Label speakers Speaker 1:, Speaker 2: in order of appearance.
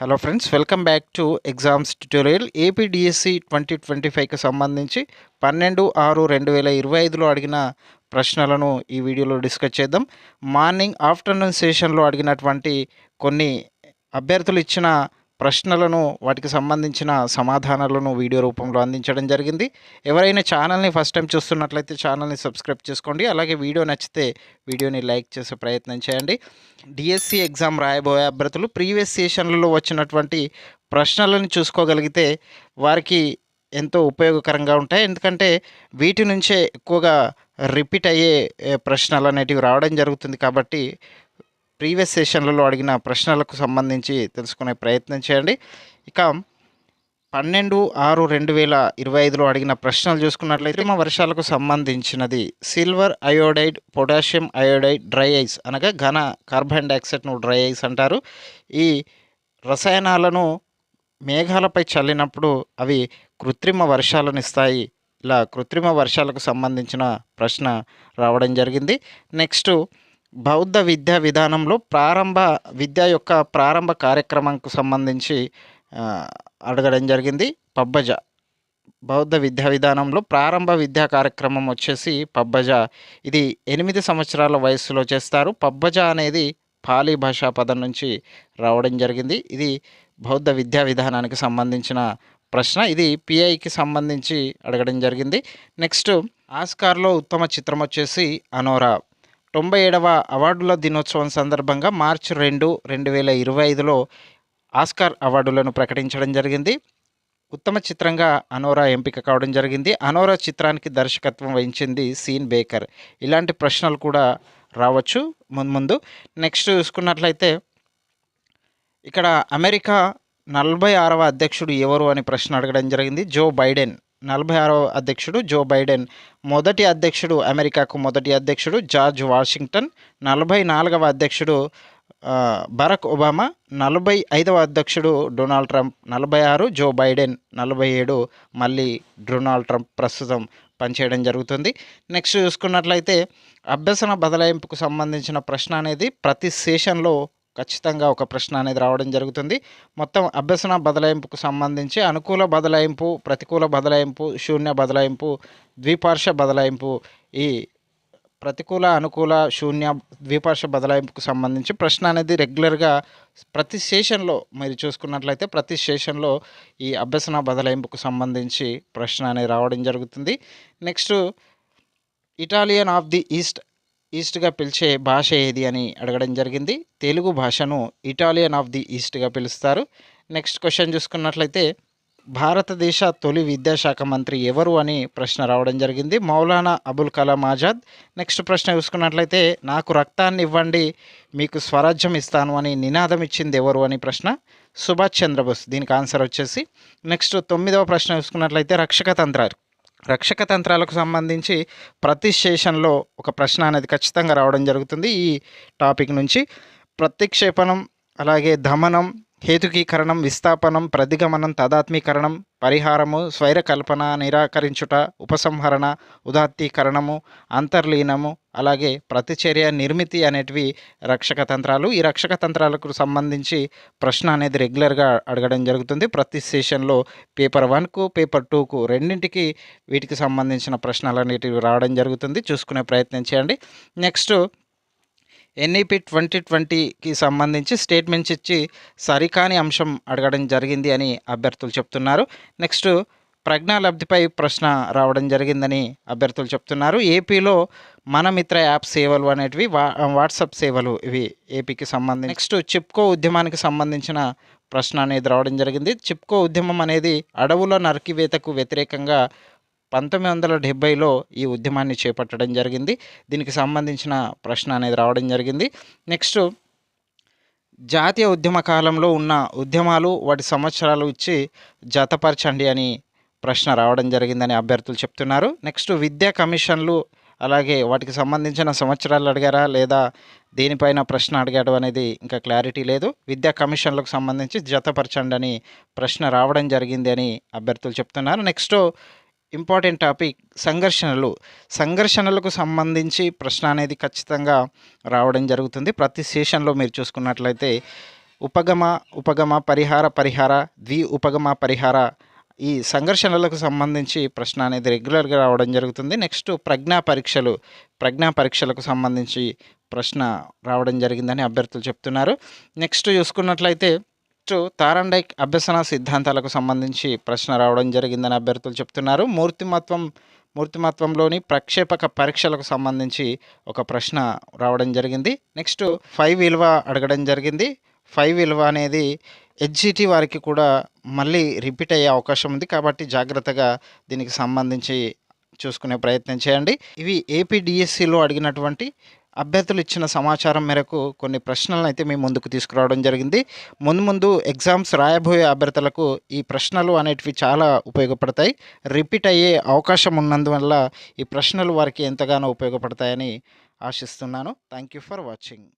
Speaker 1: Hello friends, welcome back to exams tutorial. APDSC 2025కి సంబంధించి 12/6/2025లో అడిగిన ప్రశ్నలను ఈ వీడియోలో డిస్కస్ చేద్దాం. మార్నింగ్ ఆఫ్టర్నూన్ సెషన్లో అడిగినటువంటి కొన్ని అభ్యర్థులు ఇచ్చిన ప్రశ్నలను, వాటికి సంబంధించిన సమాధానాలను వీడియో రూపంలో అందించడం జరిగింది. ఎవరైనా ఛానల్ని ఫస్ట్ టైం చూస్తున్నట్లయితే ఛానల్ని సబ్స్క్రైబ్ చేసుకోండి. అలాగే వీడియో నచ్చితే వీడియోని లైక్ చేసే ప్రయత్నం చేయండి. డిఎస్సి ఎగ్జామ్ రాయబోయే అభ్యర్థులు ప్రీవియస్ సెషన్లలో వచ్చినటువంటి ప్రశ్నలను చూసుకోగలిగితే వారికి ఎంతో ఉపయోగకరంగా ఉంటాయి. ఎందుకంటే వీటి నుంచే ఎక్కువగా రిపీట్ అయ్యే ప్రశ్నలు అనేటివి రావడం జరుగుతుంది. కాబట్టి ప్రీవియస్ సెషన్లలో అడిగిన ప్రశ్నలకు సంబంధించి తెలుసుకునే ప్రయత్నం చేయండి. ఇక 12/6/2025లో అడిగిన ప్రశ్నలు చూసుకున్నట్లయితే కృత్రిమ వర్షాలకు సంబంధించినది silver iodide, potassium iodide, dry ice అనగా ఘన కార్బన్ డైఆక్సైడ్ను డ్రై ఐస్ అంటారు. ఈ రసాయనాలను మేఘాలపై చల్లినప్పుడు అవి కృత్రిమ వర్షాలను ఇస్తాయి. ఇలా కృత్రిమ వర్షాలకు సంబంధించిన ప్రశ్న రావడం జరిగింది. నెక్స్ట్, బౌద్ధ విద్యా విధానంలో విద్య యొక్క ప్రారంభ కార్యక్రమంకు సంబంధించి అడగడం జరిగింది. పబ్బజ. బౌద్ధ విద్యా విధానంలో ప్రారంభ విద్యా కార్యక్రమం వచ్చేసి పబ్బజ. ఇది 8 సంవత్సరాల వయస్సులో చేస్తారు. పబ్బజ అనేది పాలీ భాషా పదం నుంచి రావడం జరిగింది. ఇది బౌద్ధ విద్యా విధానానికి సంబంధించిన ప్రశ్న. ఇది పిఐకి సంబంధించి అడగడం జరిగింది. నెక్స్ట్, ఆస్కార్లో ఉత్తమ చిత్రం వచ్చేసి అనోరా. 97వ అవార్డుల దినోత్సవం సందర్భంగా మార్చి 2, 2025లో ఆస్కార్ అవార్డులను ప్రకటించడం జరిగింది. ఉత్తమ చిత్రంగా అనోరా ఎంపిక కావడం జరిగింది. అనోరా చిత్రానికి దర్శకత్వం వహించింది సీన్ బేకర్. ఇలాంటి ప్రశ్నలు కూడా రావచ్చు ముందు. నెక్స్ట్ చూసుకున్నట్లయితే ఇక్కడ అమెరికా 46వ అధ్యక్షుడు ఎవరు అని ప్రశ్న అడగడం జరిగింది. Joe Biden. 46వ అధ్యక్షుడు జో బైడెన్. మొదటి అధ్యక్షుడు, అమెరికాకు మొదటి అధ్యక్షుడు జార్జ్ వాషింగ్టన్. 44వ అధ్యక్షుడు బరాక్ ఒబామా. 45వ అధ్యక్షుడు డొనాల్డ్ ట్రంప్. 46 జో బైడెన్, 47 మళ్ళీ డొనాల్డ్ ట్రంప్ ప్రస్తుతం పనిచేయడం జరుగుతుంది. నెక్స్ట్ చూసుకున్నట్లయితే అభ్యసన బదలాయింపుకు సంబంధించిన ప్రశ్న అనేది ప్రతి సెషన్లో ఖచ్చితంగా ఒక ప్రశ్న అనేది రావడం జరుగుతుంది. మొత్తం అభ్యసన బదలాయింపుకు సంబంధించి అనుకూల బదలాయింపు, ప్రతికూల బదలాయింపు, శూన్య బదలాయింపు, ద్విపార్శ్వ బదలాయింపు, ఈ ప్రతికూల, అనుకూల, శూన్య, ద్విపార్శ్వ బదలాయింపుకు సంబంధించి ప్రశ్న అనేది రెగ్యులర్గా ప్రతి సెషన్లో మీరు చూసుకున్నట్లయితే ప్రతి సెషన్లో ఈ అభ్యసన బదలాయింపుకు సంబంధించి ప్రశ్న అనేది రావడం జరుగుతుంది. నెక్స్ట్, ఇటాలియన్ ఆఫ్ ది ఈస్ట్గా పిలిచే భాష ఏది అని అడగడం జరిగింది. తెలుగు భాషను ఇటాలియన్ ఆఫ్ ది ఈస్ట్గా పిలుస్తారు. నెక్స్ట్ క్వశ్చన్ చూసుకున్నట్లయితే భారతదేశ తొలి విద్యాశాఖ మంత్రి ఎవరు అని ప్రశ్న రావడం జరిగింది. మౌలానా అబుల్ కలాం ఆజాద్. నెక్స్ట్ ప్రశ్న చూసుకున్నట్లయితే నాకు రక్తాన్ని ఇవ్వండి, మీకు స్వరాజ్యం ఇస్తాను అని నినాదం ఇచ్చింది ఎవరు అని ప్రశ్న. సుభాష్ చంద్రబోస్. దీనికి ఆన్సర్ వచ్చేసి. నెక్స్ట్ 9వ ప్రశ్న చూసుకున్నట్లయితే రక్షక తంత్రాలకు సంబంధించి ప్రతి సెషన్లో ఒక ప్రశ్న అనేది ఖచ్చితంగా రావడం జరుగుతుంది. ఈ టాపిక్ నుంచి ప్రతిక్షేపణం, అలాగే దమనం, హేతుకీకరణం, విస్థాపనం, ప్రతిగమనం, తదాత్మీకరణం, పరిహారము, స్వైరకల్పన, నిరాకరించుట, ఉపసంహరణ, ఉదాత్తీకరణము, అంతర్లీనము, అలాగే ప్రతిచర్య, నిర్మితి అనేటివి రక్షక తంత్రాలు. ఈ రక్షక తంత్రాలకు సంబంధించి ప్రశ్న అనేది రెగ్యులర్గా అడగడం జరుగుతుంది. ప్రతి సెషన్లో పేపర్ 1కు, పేపర్ 2కు రెండింటికి వీటికి సంబంధించిన ప్రశ్నలు అనేటివి రావడం జరుగుతుంది. చూసుకునే ప్రయత్నం చేయండి. నెక్స్ట్, ఎన్ఈపి 2020కి సంబంధించి స్టేట్మెంట్స్ ఇచ్చి సరికాని అంశం అడగడం జరిగింది అని అభ్యర్థులు చెప్తున్నారు. నెక్స్ట్, ప్రజ్ఞాలబ్ధిపై ప్రశ్న రావడం జరిగిందని అభ్యర్థులు చెప్తున్నారు. ఏపీలో మన మిత్ర యాప్ సేవలు అనేటివి వాట్సాప్ సేవలు ఇవి ఏపీకి సంబంధించి. నెక్స్ట్, చిప్కో ఉద్యమానికి సంబంధించిన ప్రశ్న అనేది రావడం జరిగింది. చిప్కో ఉద్యమం అనేది అడవుల నరికివేతకు వ్యతిరేకంగా 1970లో ఈ ఉద్యమాన్ని చేపట్టడం జరిగింది. దీనికి సంబంధించిన ప్రశ్న అనేది రావడం జరిగింది. నెక్స్ట్, జాతీయ ఉద్యమ కాలంలో ఉన్న ఉద్యమాలు, వాటి సంవత్సరాలు ఇచ్చి జతపరచండి అని ప్రశ్న రావడం జరిగిందని అభ్యర్థులు చెప్తున్నారు. నెక్స్ట్, విద్యా కమిషన్లు, అలాగే వాటికి సంబంధించిన సంవత్సరాలు అడిగారా లేదా దేనిపైన ప్రశ్న అడిగాడు అనేది ఇంకా క్లారిటీ లేదు. విద్యా కమిషన్లకు సంబంధించి జతపరచండి అని ప్రశ్న రావడం జరిగింది అని అభ్యర్థులు చెప్తున్నారు. నెక్స్ట్, ఇంపార్టెంట్ టాపిక్ సంఘర్షణలకు సంబంధించి ప్రశ్న అనేది ఖచ్చితంగా రావడం జరుగుతుంది. ప్రతి సెషన్లో మీరు చూసుకున్నట్లయితే ఉపగమ, ఉపగమ, పరిహార, పరిహార, ద్వి ఉపగమ, పరిహార ఈ సంఘర్షణలకు సంబంధించి ప్రశ్న అనేది రెగ్యులర్గా రావడం జరుగుతుంది. నెక్స్ట్ ప్రజ్ఞా పరీక్షలకు సంబంధించి ప్రశ్న రావడం జరిగిందని అభ్యర్థులు చెప్తున్నారు. నెక్స్ట్ చూసుకున్నట్లయితే తారండైక్ అభ్యసన సిద్ధాంతాలకు సంబంధించి ప్రశ్న రావడం జరిగిందని అభ్యర్థులు చెప్తున్నారు. మూర్తిమత్వంలోని ప్రక్షేపక పరీక్షలకు సంబంధించి ఒక ప్రశ్న రావడం జరిగింది. నెక్స్ట్ 5 విలువ అడగడం జరిగింది. 5 విలువ అనేది హెచ్జిటి వారికి కూడా మళ్ళీ రిపీట్ అయ్యే అవకాశం ఉంది. కాబట్టి జాగ్రత్తగా దీనికి సంబంధించి చూసుకునే ప్రయత్నం చేయండి. ఇవి ఏపీడిఎస్సిలో అడిగినటువంటి అభ్యర్థులు ఇచ్చిన సమాచారం మేరకు కొన్ని ప్రశ్నలను అయితే మేము ముందుకు తీసుకురావడం జరిగింది. ముందు ఎగ్జామ్స్ రాయబోయే అభ్యర్థులకు ఈ ప్రశ్నలు అనేటివి చాలా ఉపయోగపడతాయి. రిపీట్ అయ్యే అవకాశం ఉన్నందువల్ల ఈ ప్రశ్నలు వారికి ఎంతగానో ఉపయోగపడతాయని ఆశిస్తున్నాను. Thank you for watching.